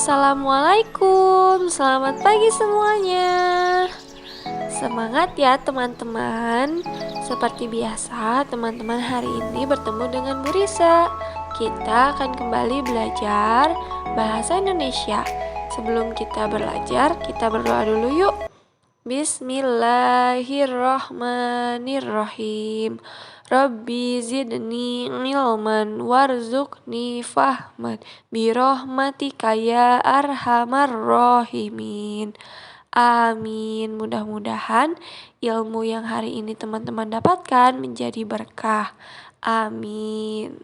Assalamualaikum, selamat pagi semuanya. Semangat ya teman-teman. Seperti biasa, teman-teman hari ini bertemu dengan Bu Risa. Kita akan kembali belajar bahasa Indonesia. Sebelum kita belajar, kita berdoa dulu yuk. Bismillahirrahmanirrahim. Rabbi zidni ilman warzuqni fahman birahmatika ya arhamar rahimin. Amin. Mudah-mudahan ilmu yang hari ini teman-teman dapatkan menjadi berkah. Amin.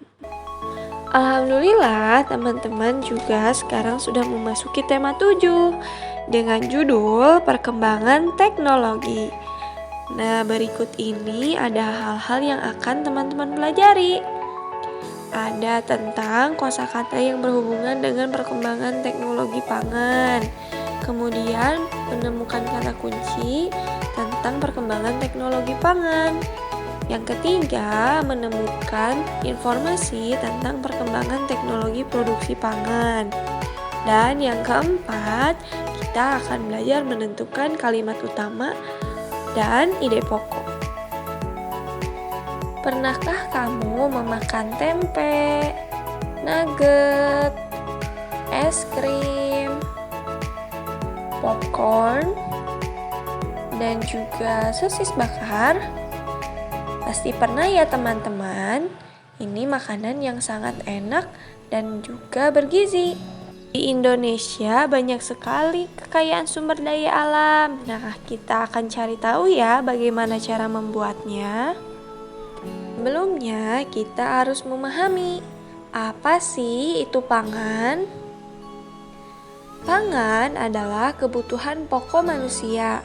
Alhamdulillah teman-teman juga sekarang sudah memasuki tema 7 dengan judul perkembangan teknologi. Nah, berikut ini ada hal-hal yang akan teman-teman pelajari. Ada tentang kosakata yang berhubungan dengan perkembangan teknologi pangan. Kemudian menemukan kata kunci tentang perkembangan teknologi pangan. Yang ketiga, menemukan informasi tentang perkembangan teknologi produksi pangan. Dan yang keempat, kita akan belajar menentukan kalimat utama dan ide pokok. Pernahkah kamu memakan tempe, nugget, es krim, popcorn, dan juga sosis bakar? Pasti pernah ya teman-teman. Ini makanan yang sangat enak dan juga bergizi. Di Indonesia banyak sekali kekayaan sumber daya alam. Nah, kita akan cari tahu ya bagaimana cara membuatnya. Sebelumnya, kita harus memahami apa sih itu pangan? Pangan adalah kebutuhan pokok manusia.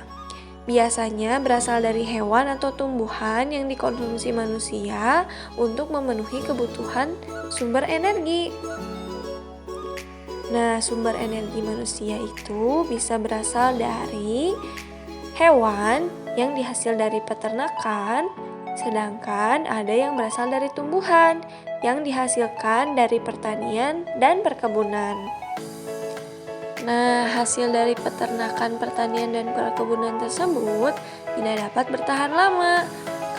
Biasanya berasal dari hewan atau tumbuhan yang dikonsumsi manusia untuk memenuhi kebutuhan sumber energi. Nah, sumber energi manusia itu bisa berasal dari hewan yang dihasil dari peternakan, sedangkan ada yang berasal dari tumbuhan yang dihasilkan dari pertanian dan perkebunan. Nah, hasil dari peternakan, pertanian, dan perkebunan tersebut tidak dapat bertahan lama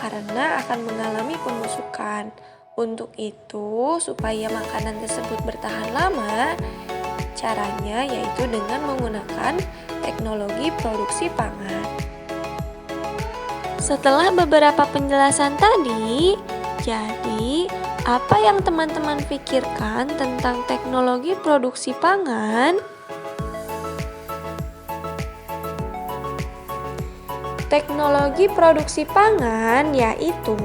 karena akan mengalami pembusukan. Untuk itu, supaya makanan tersebut bertahan lama, caranya yaitu dengan menggunakan teknologi produksi pangan. Setelah beberapa penjelasan tadi, jadi apa yang teman-teman pikirkan tentang teknologi produksi pangan? Teknologi produksi pangan yaitu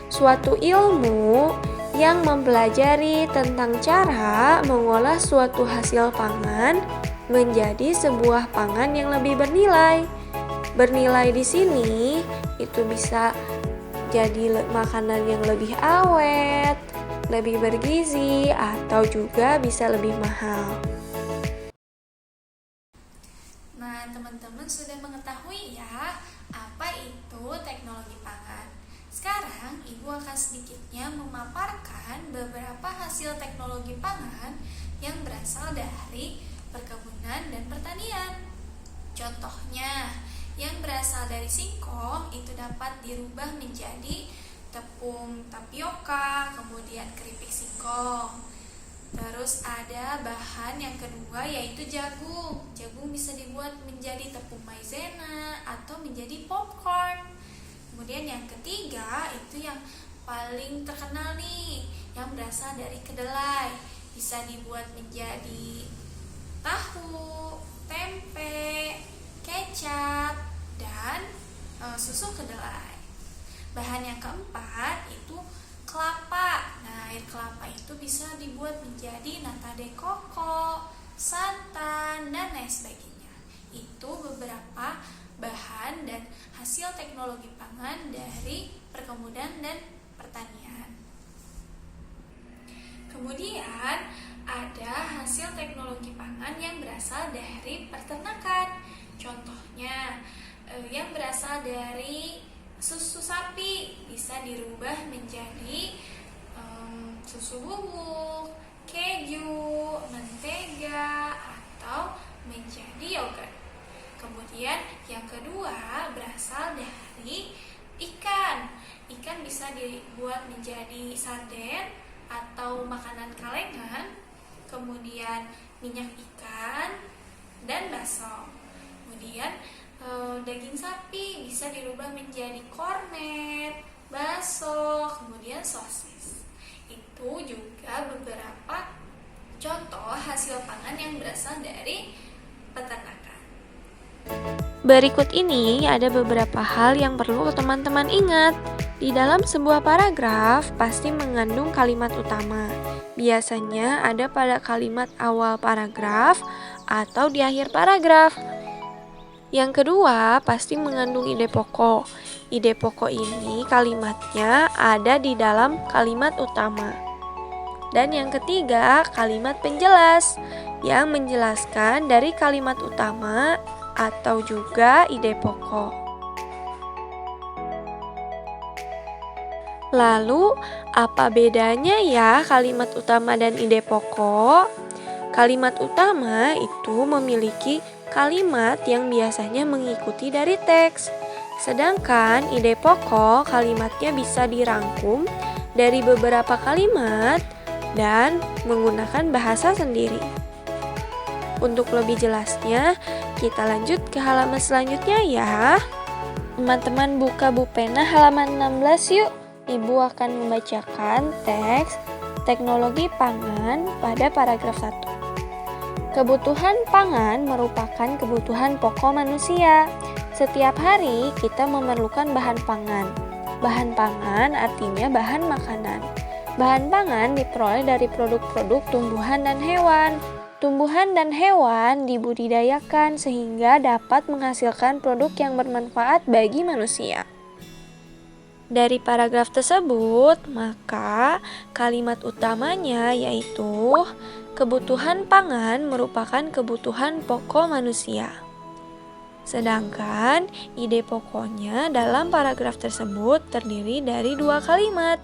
suatu ilmu yang mempelajari tentang cara mengolah suatu hasil pangan menjadi sebuah pangan yang lebih bernilai. Bernilai di sini itu bisa jadi makanan yang lebih awet, lebih bergizi, atau juga bisa lebih mahal. Nah, teman-teman sudah mengetahui ya apa itu teknologi pangan. Sekarang, Ibu akan sedikitnya memaparkan beberapa hasil teknologi pangan yang berasal dari perkebunan dan pertanian. Contohnya, yang berasal dari singkong itu dapat dirubah menjadi tepung tapioka, kemudian keripik singkong. Terus ada bahan yang kedua yaitu jagung. Jagung bisa dibuat menjadi tepung maizena atau menjadi popcorn. Kemudian yang ketiga itu yang paling terkenal nih, yang berasal dari kedelai. Bisa dibuat menjadi tahu, tempe, kecap, dan susu kedelai. Bahan yang keempat itu kelapa. Nah, air kelapa itu bisa dibuat menjadi nata de coco, santan, dan lain sebagainya. Itu beberapa bahan dan hasil teknologi pangan dari perkebunan dan pertanian. Kemudian ada hasil teknologi pangan yang berasal dari peternakan. Contohnya yang berasal dari susu sapi bisa dirubah menjadi susu bubuk, keju, mentega, menjadi yogurt. Kemudian yang kedua berasal dari ikan. Ikan bisa dibuat menjadi sarden atau makanan kalengan. Kemudian minyak ikan dan bakso. Kemudian daging sapi bisa dirubah menjadi kornet, bakso, kemudian sosis. Itu juga beberapa contoh hasil pangan yang berasal dari peternakan. Berikut ini ada beberapa hal yang perlu teman-teman ingat. Di dalam sebuah paragraf pasti mengandung kalimat utama. Biasanya ada pada kalimat awal paragraf atau di akhir paragraf. Yang kedua, pasti mengandung ide pokok. Ide pokok ini kalimatnya ada di dalam kalimat utama. Dan yang ketiga, kalimat penjelas yang menjelaskan dari kalimat utama atau juga ide pokok. Lalu, apa bedanya ya kalimat utama dan ide pokok? Kalimat utama itu memiliki kalimat yang biasanya mengikuti dari teks. Sedangkan ide pokok kalimatnya bisa dirangkum dari beberapa kalimat dan menggunakan bahasa sendiri. Untuk lebih jelasnya, kita lanjut ke halaman selanjutnya ya. Teman-teman buka buku pena halaman 16 yuk. Ibu akan membacakan teks teknologi pangan pada paragraf 1. Kebutuhan pangan merupakan kebutuhan pokok manusia. Setiap hari kita memerlukan bahan pangan. Bahan pangan artinya bahan makanan. Bahan pangan diperoleh dari produk-produk tumbuhan dan hewan. Tumbuhan dan hewan dibudidayakan sehingga dapat menghasilkan produk yang bermanfaat bagi manusia. Dari paragraf tersebut, maka kalimat utamanya yaitu kebutuhan pangan merupakan kebutuhan pokok manusia. Sedangkan ide pokoknya dalam paragraf tersebut terdiri dari 2 kalimat.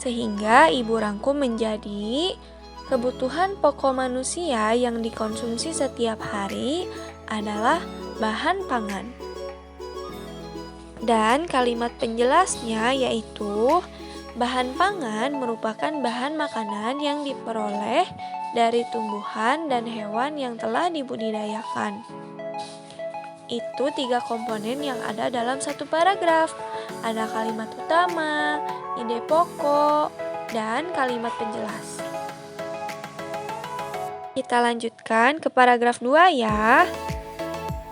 Sehingga ibu rangkum menjadi kebutuhan pokok manusia yang dikonsumsi setiap hari adalah bahan pangan. Dan kalimat penjelasnya yaitu bahan pangan merupakan bahan makanan yang diperoleh dari tumbuhan dan hewan yang telah dibudidayakan. Itu 3 komponen yang ada dalam satu paragraf. Ada kalimat utama, ide pokok, dan kalimat penjelas. Kita lanjutkan ke paragraf 2 ya.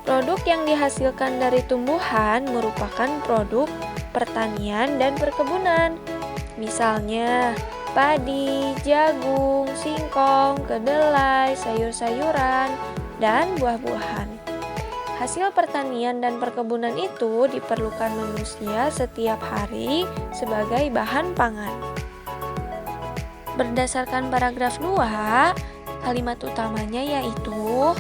Produk yang dihasilkan dari tumbuhan merupakan produk pertanian dan perkebunan. Misalnya, padi, jagung, singkong, kedelai, sayur-sayuran, dan buah-buahan. Hasil pertanian dan perkebunan itu diperlukan manusia setiap hari sebagai bahan pangan. Berdasarkan paragraf 2, kalimat utamanya yaitu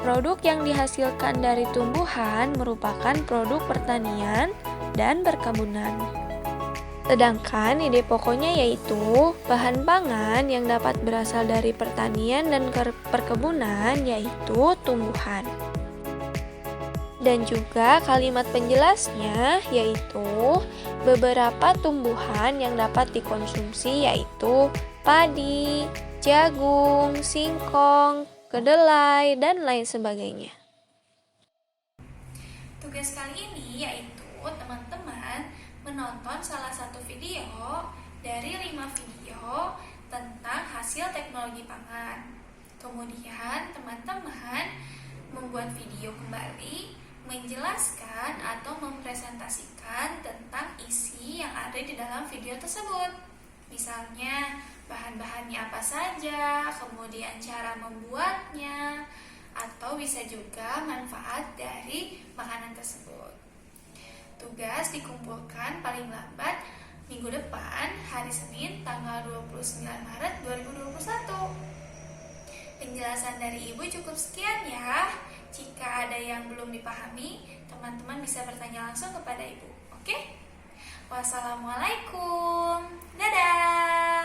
produk yang dihasilkan dari tumbuhan merupakan produk pertanian dan perkebunan. Sedangkan ide pokoknya yaitu bahan pangan yang dapat berasal dari pertanian dan perkebunan yaitu tumbuhan. Dan juga kalimat penjelasnya yaitu beberapa tumbuhan yang dapat dikonsumsi yaitu padi, jagung, singkong, kedelai, dan lain sebagainya. Tugas kali ini yaitu teman-teman menonton salah satu video dari 5 video tentang hasil teknologi pangan. Kemudian teman-teman membuat video kembali menjelaskan atau mempresentasikan tentang isi yang ada di dalam video tersebut. Misalnya bahan-bahannya apa saja, kemudian cara membuatnya, atau bisa juga manfaat dari makanan tersebut. Tugas dikumpulkan paling lambat minggu depan, hari Senin, tanggal 29 Maret 2021. Penjelasan dari Ibu cukup sekian ya. Jika ada yang belum dipahami, teman-teman bisa bertanya langsung kepada Ibu. Oke? Wassalamualaikum. Dadah.